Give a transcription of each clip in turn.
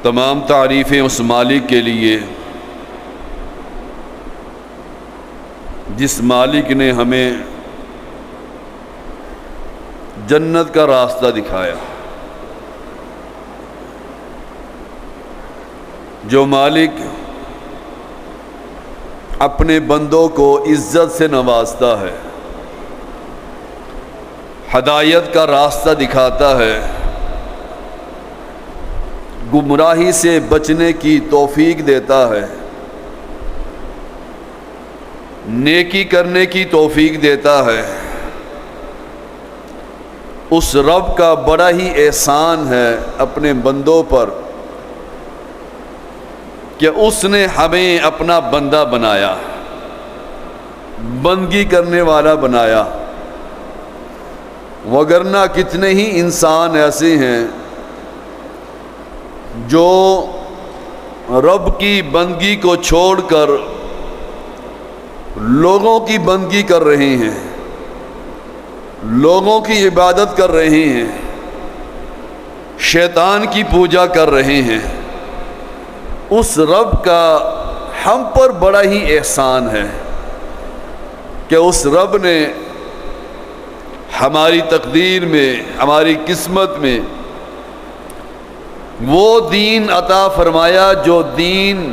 تمام تعریفیں اس مالک کے لیے جس مالک نے ہمیں جنت کا راستہ دکھایا، جو مالک اپنے بندوں کو عزت سے نوازتا ہے، ہدایت کا راستہ دکھاتا ہے، گمراہی سے بچنے کی توفیق دیتا ہے، نیکی کرنے کی توفیق دیتا ہے، اس رب کا بڑا ہی احسان ہے اپنے بندوں پر کہ اس نے ہمیں اپنا بندہ بنایا، بندگی کرنے والا بنایا، وگرنہ کتنے ہی انسان ایسے ہیں جو رب کی بندگی کو چھوڑ کر لوگوں کی بندگی کر رہے ہیں، لوگوں کی عبادت کر رہے ہیں، شیطان کی پوجا کر رہے ہیں۔ اس رب کا ہم پر بڑا ہی احسان ہے کہ اس رب نے ہماری تقدیر میں، ہماری قسمت میں وہ دین عطا فرمایا جو دین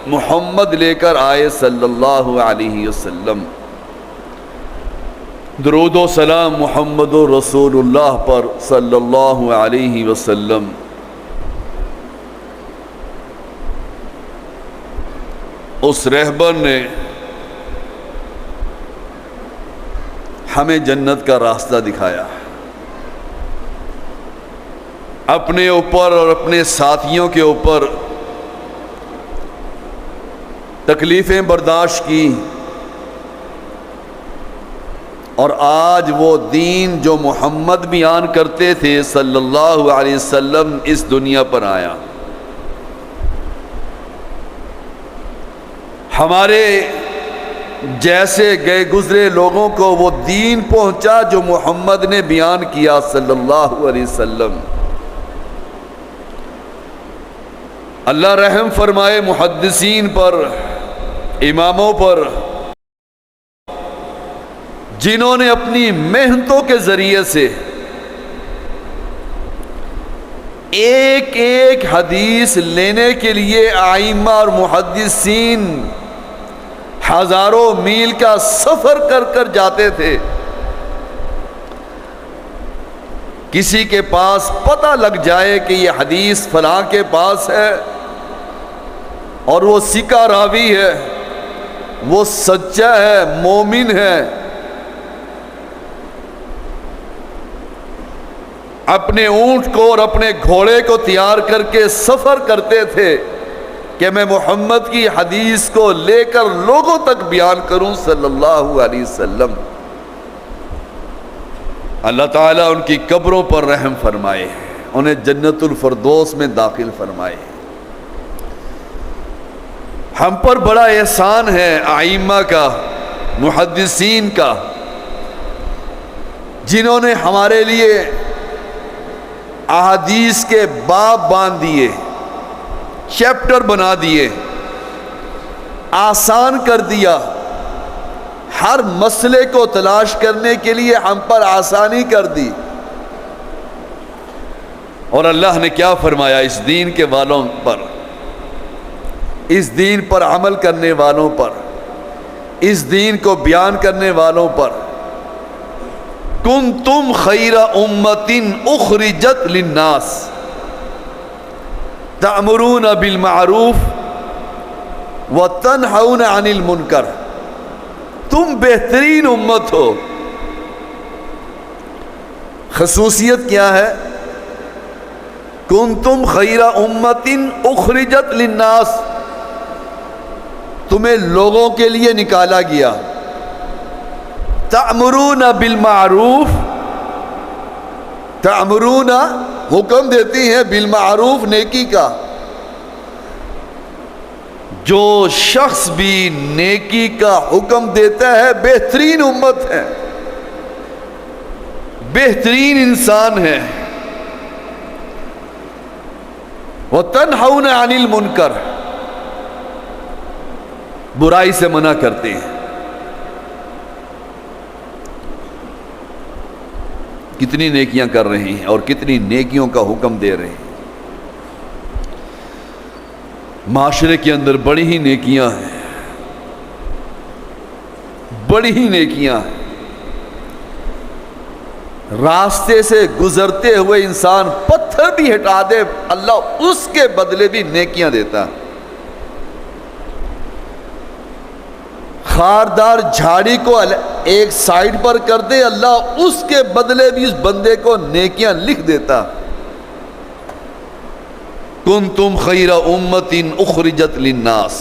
محمد لے کر آئے صلی اللہ علیہ وسلم۔ درود و سلام محمد رسول اللہ پر صلی اللہ علیہ وسلم۔ اس رہبر نے ہمیں جنت کا راستہ دکھایا، اپنے اوپر اور اپنے ساتھیوں کے اوپر تکلیفیں برداشت کی، اور آج وہ دین جو محمد بیان کرتے تھے صلی اللہ علیہ وسلم اس دنیا پر آیا۔ ہمارے جیسے گئے گزرے لوگوں کو وہ دین پہنچا جو محمد نے بیان کیا صلی اللہ علیہ وسلم۔ اللہ رحم فرمائے محدثین پر، اماموں پر، جنہوں نے اپنی محنتوں کے ذریعے سے ایک ایک حدیث لینے کے لیے ائمہ اور محدثین ہزاروں میل کا سفر کر کر جاتے تھے۔ کسی کے پاس پتہ لگ جائے کہ یہ حدیث فلاں کے پاس ہے اور وہ ثقہ راوی ہے، وہ سچا ہے، مومن ہے، اپنے اونٹ کو اور اپنے گھوڑے کو تیار کر کے سفر کرتے تھے کہ میں محمد کی حدیث کو لے کر لوگوں تک بیان کروں صلی اللہ علیہ وسلم۔ اللہ تعالیٰ ان کی قبروں پر رحم فرمائے، انہیں جنت الفردوس میں داخل فرمائے۔ ہم پر بڑا احسان ہے ائمہ کا، محدثین کا، جنہوں نے ہمارے لیے احادیث کے باب باندھ دیے، چیپٹر بنا دیے، آسان کر دیا، ہر مسئلے کو تلاش کرنے کے لیے ہم پر آسانی کر دی۔ اور اللہ نے کیا فرمایا اس دین کے والوں پر، اس دین پر عمل کرنے والوں پر، اس دین کو بیان کرنے والوں پر، کنتم خیر امۃ اخرجت للناس تأمرون بالمعروف وتنہون عن المنکر، تم بہترین امت ہو۔ خصوصیت کیا ہے؟ کنتم خیر امۃ اخرجت للناس، تمہیں لوگوں کے لیے نکالا گیا۔ تأمرون بالمعروف، تأمرون حکم دیتی ہے، بالمعروف نیکی کا۔ جو شخص بھی نیکی کا حکم دیتا ہے بہترین امت ہے، بہترین انسان ہے۔ وَتَنْهَوْنَ عَنِ الْمُنْكَرِ، برائی سے منع کرتے ہیں۔ کتنی نیکیاں کر رہے ہیں اور کتنی نیکیوں کا حکم دے رہے ہیں۔ معاشرے کے اندر بڑی ہی نیکیاں ہیں، بڑی ہی نیکیاں ہیں۔ راستے سے گزرتے ہوئے انسان پتھر بھی ہٹا دے، اللہ اس کے بدلے بھی نیکیاں دیتا۔ خاردار جھاڑی کو ایک سائیڈ پر کر دے، اللہ اس کے بدلے بھی اس بندے کو نیکیاں لکھ دیتا۔ کنتم خیر امت اخرجت للناس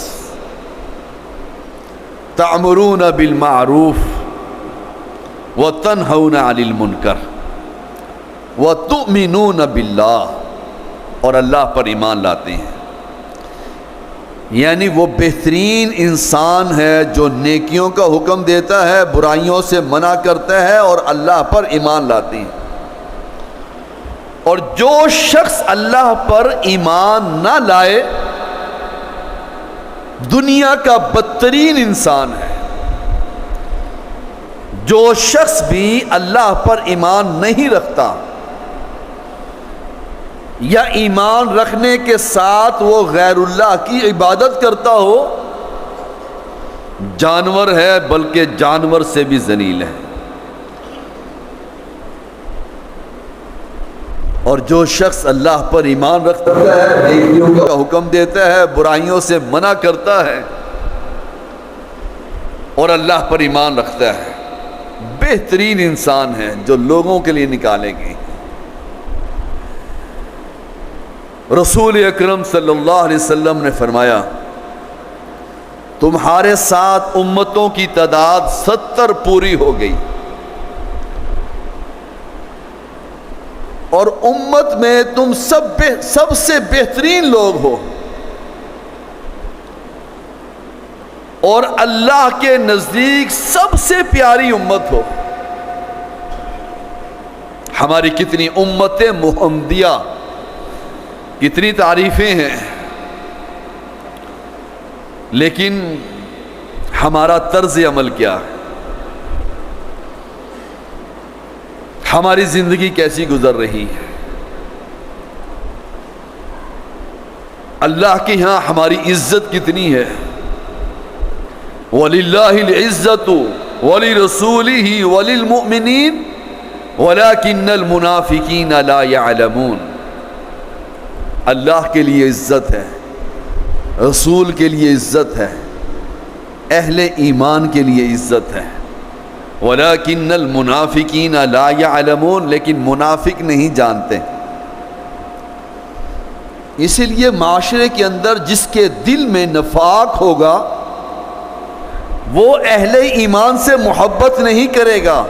تأمرون بالمعروف وتنہون عن المنکر وتؤمنون باللہ، اور اللہ پر ایمان لاتے ہیں۔ یعنی وہ بہترین انسان ہے جو نیکیوں کا حکم دیتا ہے، برائیوں سے منع کرتا ہے اور اللہ پر ایمان لاتے ہیں۔ اور جو شخص اللہ پر ایمان نہ لائے دنیا کا بدترین انسان ہے۔ جو شخص بھی اللہ پر ایمان نہیں رکھتا یا ایمان رکھنے کے ساتھ وہ غیر اللہ کی عبادت کرتا ہو، جانور ہے، بلکہ جانور سے بھی ذلیل ہے۔ اور جو شخص اللہ پر ایمان رکھتا ہے، نیکیوں کا حکم دیتا ہے، برائیوں سے منع کرتا ہے اور اللہ پر ایمان رکھتا ہے، بہترین انسان ہے جو لوگوں کے لیے نکالے گئے۔ رسول اکرم صلی اللہ علیہ وسلم نے فرمایا، تمہارے ساتھ امتوں کی تعداد 70 پوری ہو گئی، اور امت میں تم سب سے بہترین لوگ ہو، اور اللہ کے نزدیک سب سے پیاری امت ہو۔ ہماری کتنی امت محمدیہ، کتنی تعریفیں ہیں، لیکن ہمارا طرز عمل کیا ہے؟ ہماری زندگی کیسی گزر رہی ہے؟ اللہ کے ہاں ہماری عزت کتنی ہے؟ وَلِلَّهِ الْعِزَّةُ وَلِرَسُولِهِ وَلِلْمُؤْمِنِينَ وَلَكِنَّ الْمُنَافِقِينَ لَا يَعْلَمُونَ۔ اللہ کے لیے عزت ہے، رسول کے لیے عزت ہے، اہل ایمان کے لیے عزت ہے، وَلَكِنَّ الْمُنَافِقِينَ لَا يَعْلَمُونَ، لیکن منافق نہیں جانتے۔ اسی لیے معاشرے کے اندر جس کے دل میں نفاق ہوگا وہ اہل ایمان سے محبت نہیں کرے گا،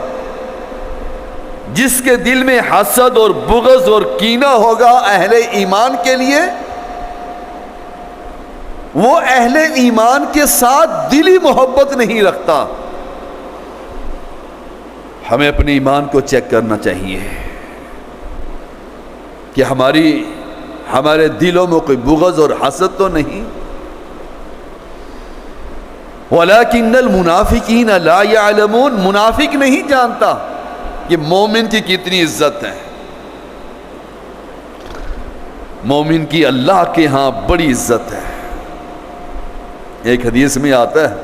جس کے دل میں حسد اور بغض اور کینہ ہوگا اہل ایمان کے لیے، وہ اہل ایمان کے ساتھ دلی محبت نہیں رکھتا۔ ہمیں اپنے ایمان کو چیک کرنا چاہیے کہ ہمارے دلوں میں کوئی بغض اور حسد تو نہیں۔ وَلَكِنَّ الْمُنَافِقِينَ لَا يَعْلَمُونَ، منافق نہیں جانتا کہ مومن کی کتنی عزت ہے۔ مومن کی اللہ کے ہاں بڑی عزت ہے۔ ایک حدیث میں آتا ہے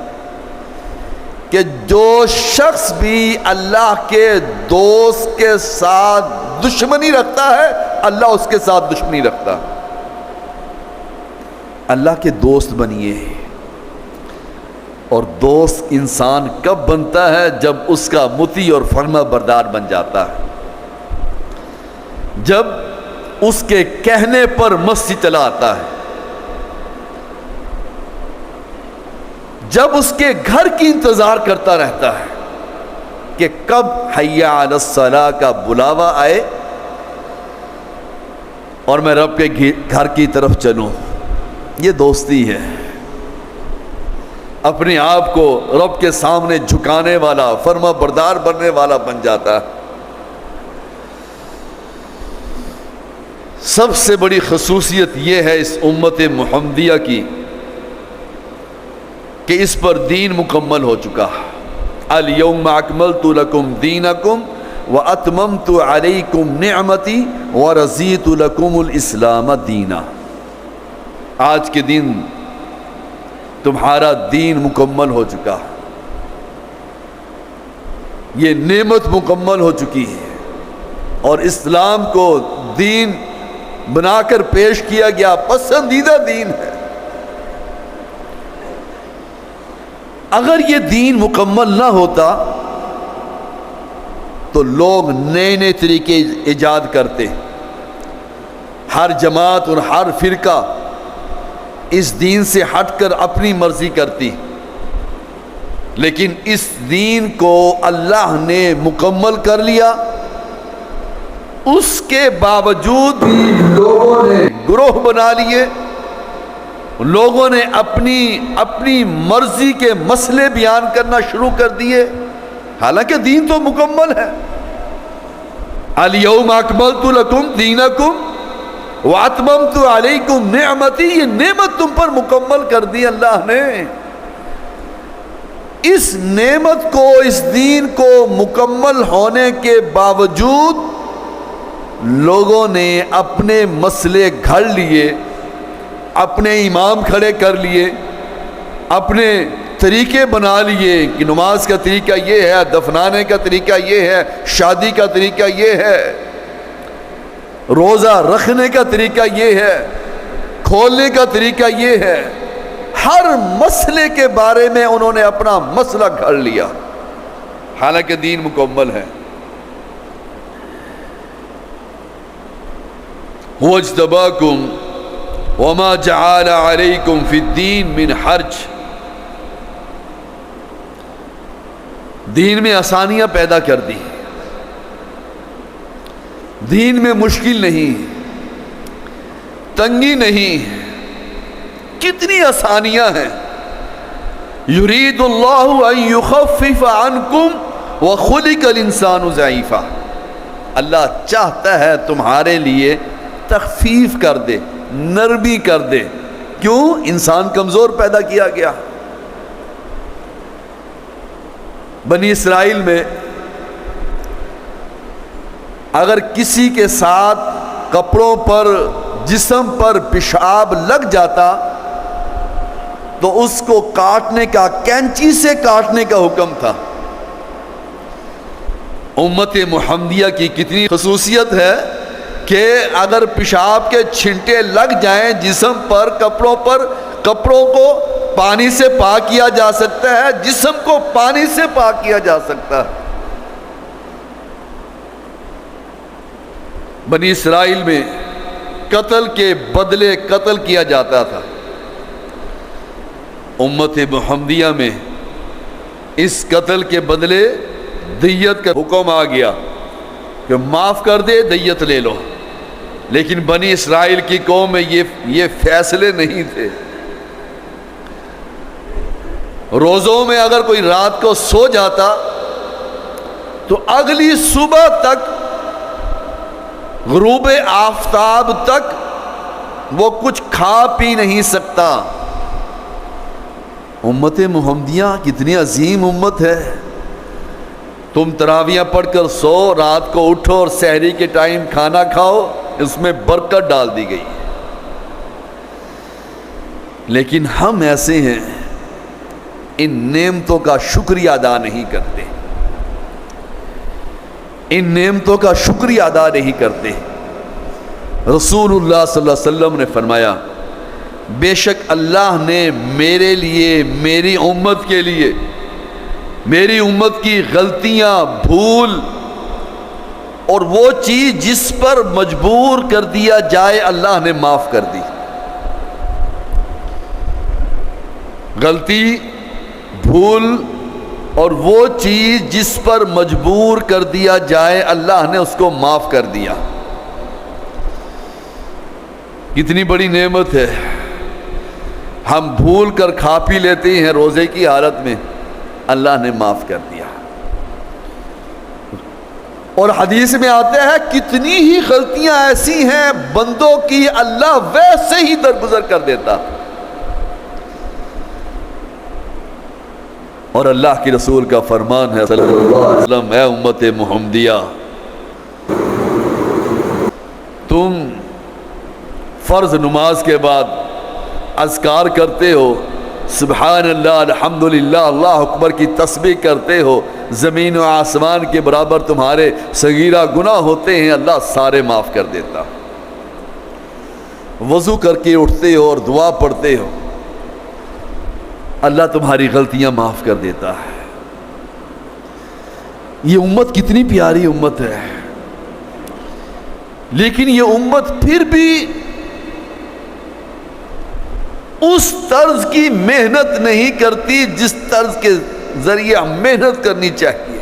کہ جو شخص بھی اللہ کے دوست کے ساتھ دشمنی رکھتا ہے، اللہ اس کے ساتھ دشمنی رکھتا۔ اللہ کے دوست بنیے، اور دوست انسان کب بنتا ہے؟ جب اس کا مطیع اور فرما بردار بن جاتا ہے، جب اس کے کہنے پر مسجد چلا آتا ہے، جب اس کے گھر کی انتظار کرتا رہتا ہے کہ کب حی علی الصلاۃ کا بلاوا آئے اور میں رب کے گھر کی طرف چلوں۔ یہ دوستی ہے۔ اپنے آپ کو رب کے سامنے جھکانے والا، فرما بردار بننے والا بن جاتا ہے۔ سب سے بڑی خصوصیت یہ ہے اس امت محمدیہ کی کہ اس پر دین مکمل ہو چکا. الیوم اکملت لکم دینکم واتممت علیکم نعمتی ورضیت لکم الاسلام دینا. آج کے دن تمہارا دین مکمل ہو چکا، یہ نعمت مکمل ہو چکی ہے، اور اسلام کو دین بنا کر پیش کیا گیا، پسندیدہ دین ہے. اگر یہ دین مکمل نہ ہوتا تو لوگ نئے نئے طریقے ایجاد کرتے، ہر جماعت اور ہر فرقہ اس دین سے ہٹ کر اپنی مرضی کرتی. لیکن اس دین کو اللہ نے مکمل کر لیا، اس کے باوجود بھی لوگوں نے گروہ بنا لیے، لوگوں نے اپنی مرضی کے مسئلے بیان کرنا شروع کر دیے، حالانکہ دین تو مکمل ہے. الیوم اکملت لکم دینکم واتممت علیکم نعمتی، یہ نعمت تم پر مکمل کر دی اللہ نے. اس نعمت کو، اس دین کو مکمل ہونے کے باوجود لوگوں نے اپنے مسئلے گھڑ لیے، اپنے امام کھڑے کر لیے، اپنے طریقے بنا لیے کہ نماز کا طریقہ یہ ہے، دفنانے کا طریقہ یہ ہے، شادی کا طریقہ یہ ہے، روزہ رکھنے کا طریقہ یہ ہے، کھولنے کا طریقہ یہ ہے. ہر مسئلے کے بارے میں انہوں نے اپنا مسئلہ گھڑ لیا، حالانکہ دین مکمل ہے. وَاجْتَبَاكُمْ وَمَا جَعَلَ عَلَيْكُمْ فِي الدِّينِ مِنْ حَرْجٍ. دین میں آسانیاں پیدا کر دی، دین میں مشکل نہیں، تنگی نہیں، کتنی آسانیاں ہیں. یرید اللہ ان یخفف عنکم وخلق الانسان ضعیفا. اللہ چاہتا ہے تمہارے لیے تخفیف کر دے، نرمی کر دے. کیوں؟ انسان کمزور پیدا کیا گیا. بنی اسرائیل میں اگر کسی کے ساتھ کپڑوں پر، جسم پر پیشاب لگ جاتا تو اس کو کاٹنے کا، کینچی سے کاٹنے کا حکم تھا. امت محمدیہ کی کتنی خصوصیت ہے کہ اگر پیشاب کے چھنٹے لگ جائیں جسم پر، کپڑوں پر، کپڑوں کو پانی سے پاک کیا جا سکتا ہے، جسم کو پانی سے پاک کیا جا سکتا ہے. بنی اسرائیل میں قتل کے بدلے قتل کیا جاتا تھا. امت محمدیہ میں اس قتل کے بدلے دیت کا حکم آ گیا کہ معاف کر دے، دیت لے لو. لیکن بنی اسرائیل کی قوم میں یہ فیصلے نہیں تھے. روزوں میں اگر کوئی رات کو سو جاتا تو اگلی صبح تک، غروب آفتاب تک وہ کچھ کھا پی نہیں سکتا. امت محمدیہ کتنی عظیم امت ہے. تم تراویاں پڑھ کر سو، رات کو اٹھو اور سحری کے ٹائم کھانا کھاؤ، اس میں برکت ڈال دی گئی. لیکن ہم ایسے ہیں، ان نعمتوں کا شکریہ ادا نہیں کرتے، ان نعمتوں کا شکریہ ادا نہیں کرتے. رسول اللہ صلی اللہ علیہ وسلم نے فرمایا، بے شک اللہ نے میرے لیے، میری امت کے لیے، میری امت کی غلطیاں، بھول اور وہ چیز جس پر مجبور کر دیا جائے اللہ نے معاف کر دی. غلطی، بھول اور وہ چیز جس پر مجبور کر دیا جائے اللہ نے اس کو معاف کر دیا. کتنی بڑی نعمت ہے. ہم بھول کر کھا پی لیتے ہیں روزے کی حالت میں، اللہ نے معاف کر دیا. اور حدیث میں آتا ہے کتنی ہی غلطیاں ایسی ہیں بندوں کی اللہ ویسے ہی درگزر کر دیتا. اور اللہ کے رسول کا فرمان ہے صلی اللہ علیہ وسلم، اے امت محمدیہ، تم فرض نماز کے بعد اذکار کرتے ہو، سبحان اللہ، الحمدللہ، اللہ اکبر کی تسبیح کرتے ہو، زمین و آسمان کے برابر تمہارے صغیرہ گناہ ہوتے ہیں، اللہ سارے معاف کر دیتا. وضو کر کے اٹھتے ہو اور دعا پڑھتے ہو، اللہ تمہاری غلطیاں معاف کر دیتا ہے. یہ امت کتنی پیاری امت ہے، لیکن یہ امت پھر بھی اس طرز کی محنت نہیں کرتی جس طرز کے ذریعے محنت کرنی چاہیے.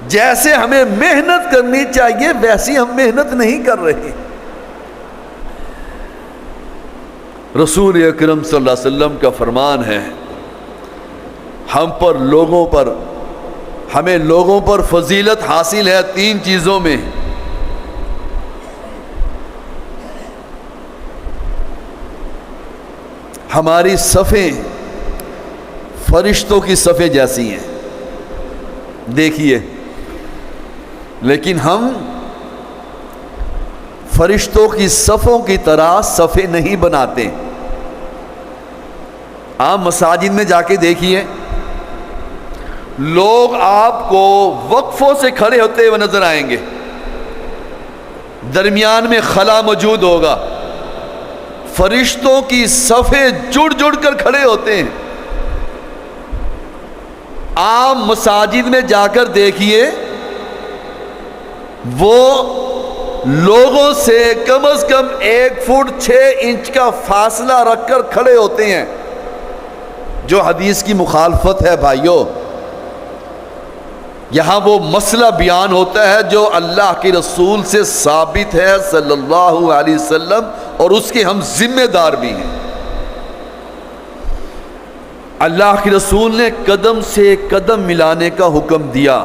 جیسے ہمیں محنت کرنی چاہیے ویسی ہم محنت نہیں کر رہے. رسول اکرم صلی اللہ علیہ وسلم کا فرمان ہے، ہمیں لوگوں پر فضیلت حاصل ہے 3 چیزوں میں. ہماری صفیں فرشتوں کی صفیں جیسی ہیں، دیکھیے، لیکن ہم فرشتوں کی صفوں کی طرح صفیں نہیں بناتے. آپ مساجد میں جا کے دیکھیے، لوگ آپ کو وقفوں سے کھڑے ہوتے ہوئے نظر آئیں گے، درمیان میں خلا موجود ہوگا، فرشتوں کی صفیں جڑ جڑ کر کھڑے ہوتے ہیں. آپ مساجد میں جا کر دیکھیے، وہ لوگوں سے کم از کم 1 فٹ 6 انچ کا فاصلہ رکھ کر کھڑے ہوتے ہیں، جو حدیث کی مخالفت ہے بھائیوں. یہاں وہ مسئلہ بیان ہوتا ہے جو اللہ کے رسول سے ثابت ہے صلی اللہ علیہ وسلم، اور اس کے ہم ذمہ دار بھی ہیں. اللہ کے رسول نے قدم سے قدم ملانے کا حکم دیا.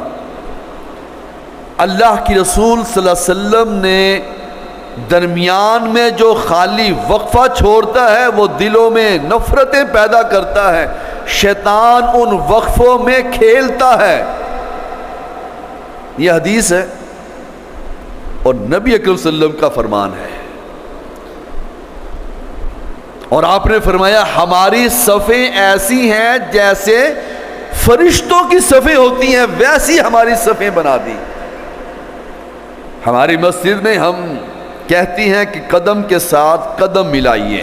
اللہ کے رسول صلی اللہ علیہ وسلم نے درمیان میں جو خالی وقفہ چھوڑتا ہے وہ دلوں میں نفرتیں پیدا کرتا ہے. شیطان ان وقفوں میں کھیلتا ہے. یہ حدیث ہے اور نبی اکرم صلی اللہ علیہ وسلم کا فرمان ہے. اور آپ نے فرمایا ہماری صفیں ایسی ہیں جیسے فرشتوں کی صفیں ہوتی ہیں، ویسی ہماری صفیں بنا دی. ہماری مسجد میں ہم کہتی ہیں کہ قدم کے ساتھ قدم ملائیے،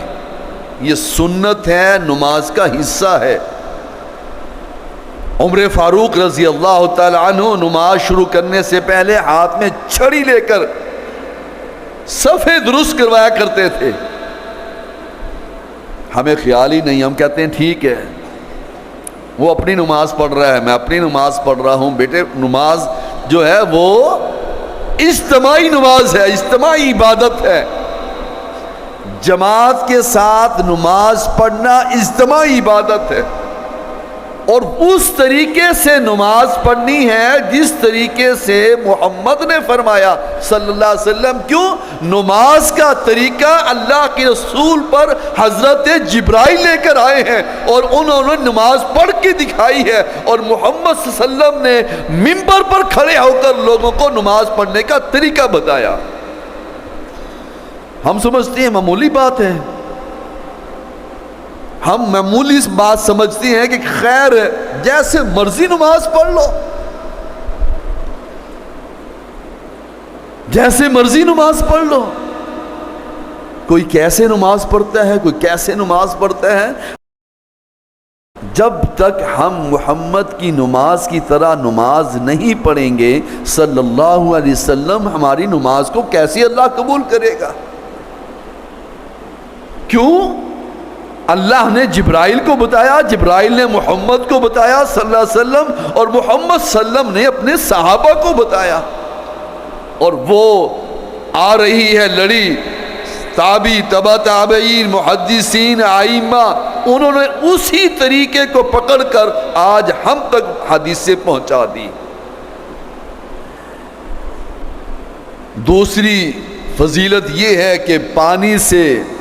یہ سنت ہے، نماز کا حصہ ہے. عمر فاروق رضی اللہ تعالی عنہ نماز شروع کرنے سے پہلے ہاتھ میں چھڑی لے کر صفیں درست کروایا کرتے تھے. ہمیں خیال ہی نہیں، ہم کہتے ہیں ٹھیک ہے، وہ اپنی نماز پڑھ رہا ہے، میں اپنی نماز پڑھ رہا ہوں. بیٹے نماز جو ہے وہ اجتماعی نماز ہے، اجتماعی عبادت ہے. جماعت کے ساتھ نماز پڑھنا اجتماعی عبادت ہے، اور اس طریقے سے نماز پڑھنی ہے جس طریقے سے محمد نے فرمایا صلی اللہ علیہ وسلم. کیوں؟ نماز کا طریقہ اللہ کے رسول پر حضرت جبرائیل لے کر آئے ہیں اور انہوں نے نماز پڑھ کے دکھائی ہے، اور محمد صلی اللہ علیہ وسلم نے منبر پر کھڑے ہو کر لوگوں کو نماز پڑھنے کا طریقہ بتایا. ہم سمجھتے ہیں معمولی بات ہے، ہم معمولی بات سمجھتے ہیں کہ خیر جیسے مرضی نماز پڑھ لو، جیسے مرضی نماز پڑھ لو. کوئی کیسے نماز پڑھتا ہے، کوئی کیسے نماز پڑھتا ہے. جب تک ہم محمد کی نماز کی طرح نماز نہیں پڑھیں گے صلی اللہ علیہ وسلم، ہماری نماز کو کیسے اللہ قبول کرے گا؟ کیوں؟ اللہ نے جبرائیل کو بتایا، جبرائیل نے محمد کو بتایا صلی اللہ علیہ وسلم، اور محمد صلی اللہ علیہ وسلم نے اپنے صحابہ کو بتایا. اور وہ آ رہی ہے لڑی، تابعی، تبع تابعین، محدثین، ائمہ، انہوں نے اسی طریقے کو پکڑ کر آج ہم تک حدیث سے پہنچا دی. دوسری فضیلت یہ ہے کہ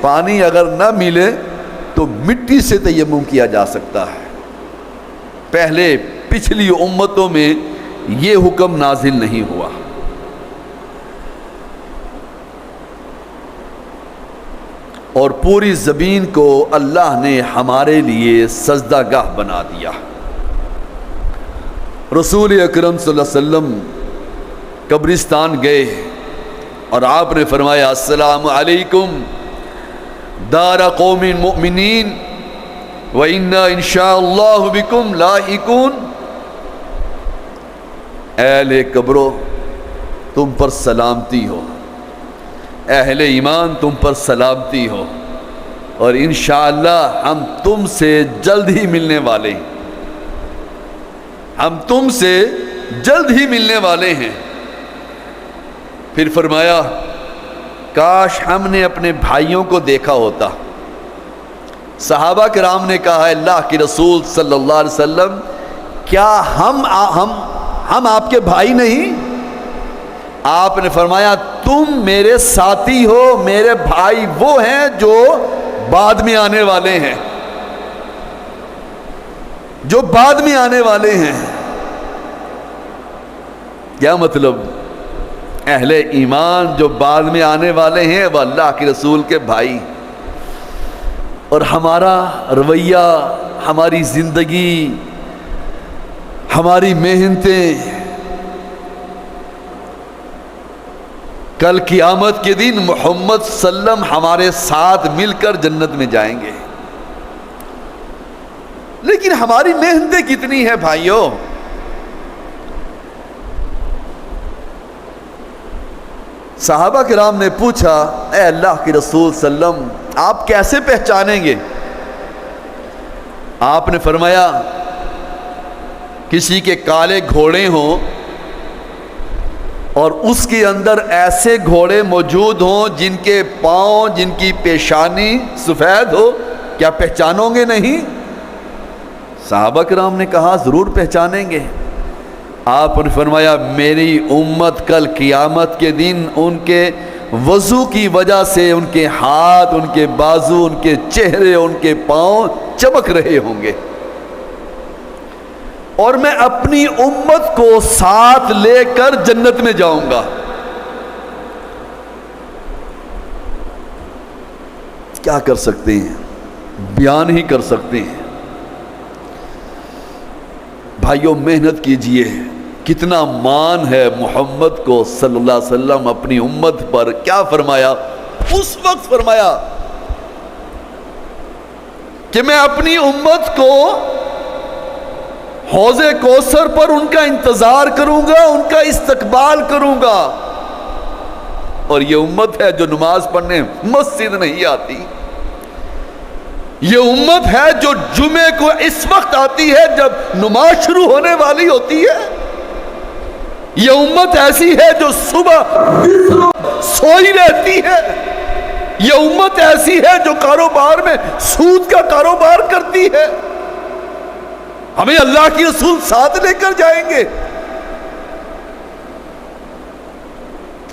پانی اگر نہ ملے تو مٹی سے تیمم کیا جا سکتا ہے۔ پچھلی امتوں میں یہ حکم نازل نہیں ہوا۔ اور پوری زمین کو اللہ نے ہمارے لیے سجدہ گاہ بنا دیا۔ رسول اکرم صلی اللہ علیہ وسلم قبرستان گئے اور آپ نے فرمایا السلام علیکم دار قوم مؤمنین وَإِنَّا إِن شَاءَ اللَّهُ بِكُمْ لَائِقُونَ۔ اہل قبرو تم پر سلامتی ہو، اہل ایمان تم پر سلامتی ہو، اور انشاءاللہ ہم تم سے جلد ہی ملنے والے ہیں، ہم تم سے جلد ہی ملنے والے ہیں۔ پھر فرمایا کاش ہم نے اپنے بھائیوں کو دیکھا ہوتا۔ صحابہ کرام نے کہا اللہ کے رسول صلی اللہ علیہ وسلم کیا ہم آپ کے بھائی نہیں؟ آپ نے فرمایا تم میرے ساتھی ہو، میرے بھائی وہ ہیں جو بعد میں آنے والے ہیں، جو بعد میں آنے والے ہیں۔ کیا مطلب؟ اہل ایمان جو بعد میں آنے والے ہیں وہ اللہ کے رسول کے بھائی۔ اور ہمارا رویہ، ہماری زندگی، ہماری محنتیں کل قیامت کے دن محمد صلی اللہ علیہ وسلم ہمارے ساتھ مل کر جنت میں جائیں گے، لیکن ہماری محنتیں کتنی ہیں بھائیوں؟ صحابہ کرام نے پوچھا اے اللہ کے رسول صلی اللہ علیہ وسلم آپ کیسے پہچانیں گے؟ آپ نے فرمایا کسی کے کالے گھوڑے ہوں اور اس کے اندر ایسے گھوڑے موجود ہوں جن کے پاؤں، جن کی پیشانی سفید ہو، کیا پہچانو گے نہیں؟ صحابہ کرام نے کہا ضرور پہچانیں گے۔ آپ نے فرمایا میری امت کل قیامت کے دن ان کے وضو کی وجہ سے ان کے ہاتھ، ان کے بازو، ان کے چہرے، ان کے پاؤں چمک رہے ہوں گے، اور میں اپنی امت کو ساتھ لے کر جنت میں جاؤں گا۔ کیا کر سکتے ہیں؟ بیان ہی کر سکتے ہیں۔ بھائیوں محنت کیجئے، کتنا مان ہے محمد کو صلی اللہ علیہ وسلم اپنی امت پر۔ کیا فرمایا؟ اس وقت فرمایا کہ میں اپنی امت کو حوض کوثر پر ان کا انتظار کروں گا، ان کا استقبال کروں گا۔ اور یہ امت ہے جو نماز پڑھنے مسجد نہیں آتی، یہ امت ہے جو جمعے کو اس وقت آتی ہے جب نماز شروع ہونے والی ہوتی ہے، یہ امت ایسی ہے جو صبح سوئی رہتی ہے، یہ امت ایسی ہے جو کاروبار میں سود کا کاروبار کرتی ہے۔ ہمیں اللہ کی رسول ساتھ لے کر جائیں گے،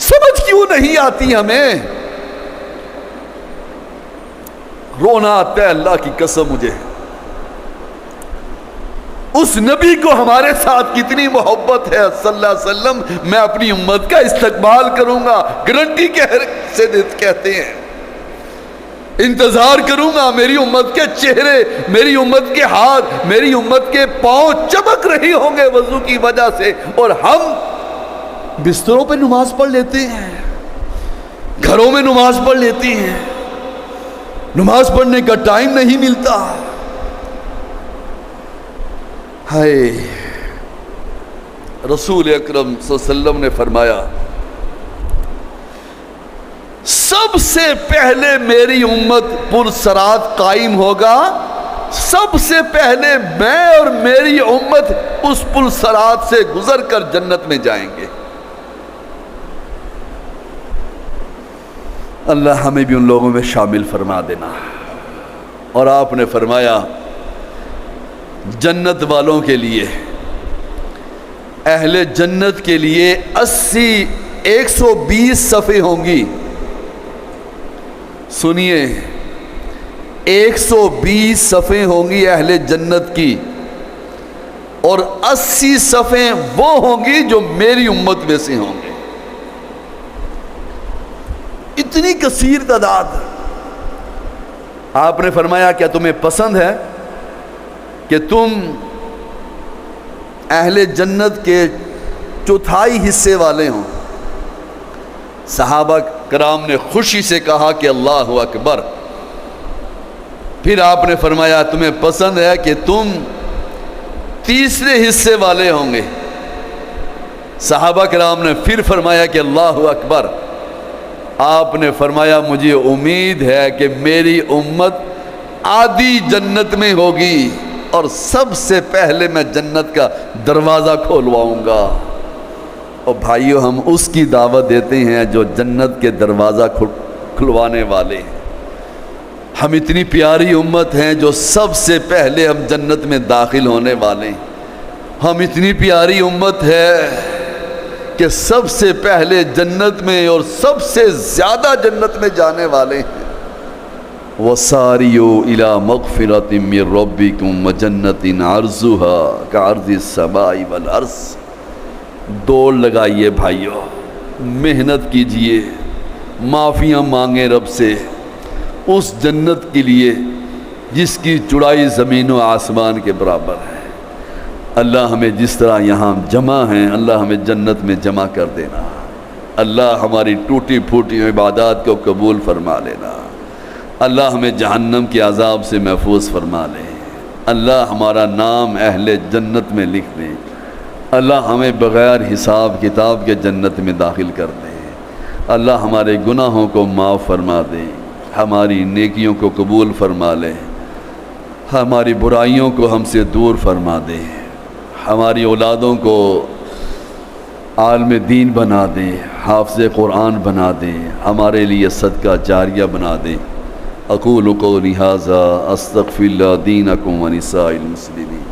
سمجھ کیوں نہیں آتی ہمیں؟ رونا آتا ہے اللہ کی قسم مجھے، اس نبی کو ہمارے ساتھ کتنی محبت ہے صلی اللہ علیہ وسلم۔ میں اپنی امت کا استقبال کروں گا، گارنٹی سے کہتے ہیں، انتظار کروں گا۔ میری امت کے چہرے، میری امت کے ہاتھ، میری امت کے پاؤں چمک رہے ہوں گے وضو کی وجہ سے، اور ہم بستروں پہ نماز پڑھ لیتے ہیں، گھروں میں نماز پڑھ لیتی ہیں، نماز پڑھنے کا ٹائم نہیں ملتا۔ ہائے، رسول اکرم صلی اللہ علیہ وسلم نے فرمایا سب سے پہلے میری امت پرصراط قائم ہوگا، سب سے پہلے میں اور میری امت اس پرصراط سے گزر کر جنت میں جائیں گے۔ اللہ ہمیں بھی ان لوگوں میں شامل فرما دینا۔ اور آپ نے فرمایا جنت والوں کے لیے، اہل جنت کے لیے 80 120 صفحے ہوں گی. سنیے، 120 صفحے ہوں گی اہل جنت کی، اور 80 صفحے وہ ہوں گی جو میری امت میں سے ہوں گے. اتنی کثیر تعداد. آپ نے فرمایا کیا تمہیں پسند ہے کہ تم اہل جنت کے چوتھائی حصے والے ہوں؟ صحابہ کرام نے خوشی سے کہا کہ اللہ اکبر. پھر آپ نے فرمایا تمہیں پسند ہے کہ تم تیسرے حصے والے ہوں گے؟ صحابہ کرام نے پھر فرمایا کہ اللہ اکبر. آپ نے فرمایا مجھے امید ہے کہ میری امت آدھی جنت میں ہوگی اور سب سے پہلے میں جنت کا دروازہ کھولواؤں گا. اور بھائیو، ہم اس کی دعوت دیتے ہیں جو جنت کے دروازہ کھلوانے والے ہیں. ہم اتنی پیاری امت ہیں جو سب سے پہلے ہم جنت میں داخل ہونے والے ہیں. ہم اتنی پیاری امت ہے کہ سب سے پہلے جنت میں اور سب سے زیادہ جنت میں جانے والے ہیں. وَسَارِعُوا إِلَىٰ مَغْفِرَةٍ مِّن رَّبِّكُمْ وَجَنَّةٍ عَرْضُهَا كَعَرْضِ السَّمَاءِ وَالْأَرْضِ. دوڑ لگائیے بھائیو، محنت کیجئے، معافیاں مانگیں رب سے اس جنت کے لیے جس کی چوڑائی زمین و آسمان کے برابر ہے. اللہ ہمیں جس طرح یہاں جمع ہیں، اللہ ہمیں جنت میں جمع کر دینا. اللہ ہماری ٹوٹی پھوٹی عبادات کو قبول فرما لینا. اللہ ہمیں جہنم کے عذاب سے محفوظ فرما لے. اللہ ہمارا نام اہل جنت میں لکھ دے. اللہ ہمیں بغیر حساب کتاب کے جنت میں داخل کر دے. اللہ ہمارے گناہوں کو معاف فرما دے، ہماری نیکیوں کو قبول فرما لے، ہماری برائیوں کو ہم سے دور فرما دے، ہماری اولادوں کو عالم دین بنا دے، حافظ قرآن بنا دے، ہمارے لیے صدقہ جاریہ بنا دے. اقول قولی ھذا استغفر اللہ دینکم ولسائر المسلمین.